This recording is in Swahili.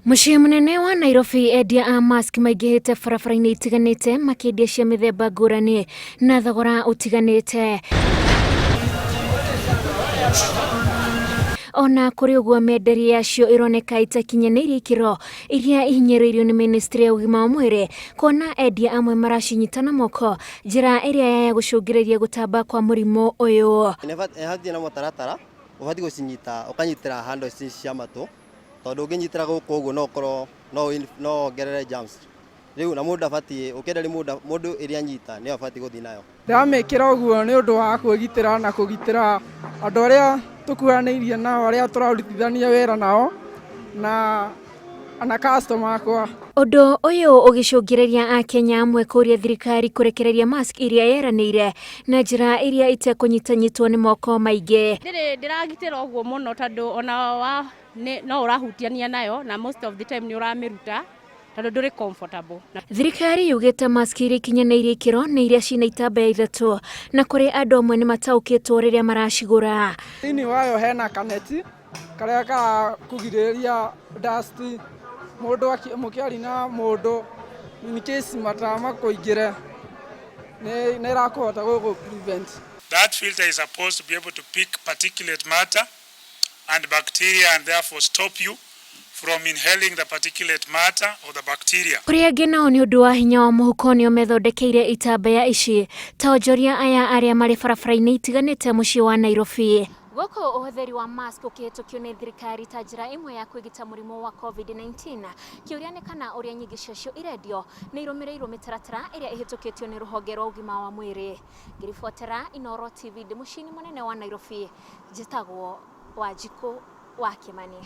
Muciĩ munene wa Nairobi endia a mask maingĩhĩte barabara-inĩ itiganĩte makĩendia cia mĩthemba ngũrani na thogora ũtiganĩte. Ona kũrĩ ũguo menderia yacio ironeka itakinyanĩirie ikĩro iria ihinyĩrĩirio nĩ Ministry ya ũgima wa mwĩrĩ, kuona endia amwe maracinyita na moko njĩra ĩrĩa ya gũcũngĩrĩria gũtamba kwa mũrimũ ũyũ. Hatirĩ na mũtaratara, ũbatiĩ gũcinyita ũkanyitĩra handũ cia matũ, tondũ ũngĩnyitĩra gũkũ ũguo no ũkorwo no ongerere germs. Rĩu na mũndũ abatiĩ ũkĩenderia mũndũ ĩrĩa anyita nĩyo abatiĩ gũthiĩ nayo. Ndĩramĩkĩra ũguo nĩ ũndũ wa kwĩgitĩra na kũgitĩra andũ arĩa tũkuhanĩirie nao, arĩa tũrarutithania wĩra nao na customer akwa. Ũndũ ũyũ ũgĩcũngĩrĩria Akenya amwe kũria thirikari kũrekereria mask iria yeranĩire na njĩra iria itekũnyitanyitwo nĩ moko maingĩ. Ndĩragitĩra ũguo mũno tondũ ona no ũrahutiania nayo na most of the time nĩ ũramĩruta tondũ ndũrĩ comfortable. Thirikari yugĩte mask iria ikinyanĩirie ikĩro nĩ iria cina itambaya ithatũ, na kũrĩ andũ amwe nĩ mataũkĩtwo rĩrĩa maracigũra. Thĩinĩ wayo hena kaneti karĩa kũgirĩrĩria dust, mũndũ mũkĩari na mũndũ in case matama kũingĩre nĩ ĩrakũhota gũkũ prevent. That filter is supposed to be able to pick particulate matter and bacteria and therefore stop you from inhaling the particulate matter or the bacteria. Kũrĩ angĩ nao nĩ ũndũ wa hinya wa mũhuko nĩo methondekeire itambaya ici, ta onjoria aya arĩa marĩ barabara-inĩ itiganĩte mũciĩ wa Nairobi. Gũkũ ũhũthĩri wa mask ũkĩhĩtũkio nĩ thirikari ta njĩra ĩmwe ya kwĩgita mũrimũ wa COVID-19, kĩũria nĩ kana ũrĩa nyingĩ ciacio irendio nĩ irũmĩrĩirwo mĩtaratara ĩrĩa ĩhĩtũkĩtio nĩ rũhonge rwa ũgima wa mwĩrĩ. Ngĩribotera Inooro TV mũciĩ-inĩ mũnene wa Nairobi, njĩtagwo Wanjikũ wa Kimani.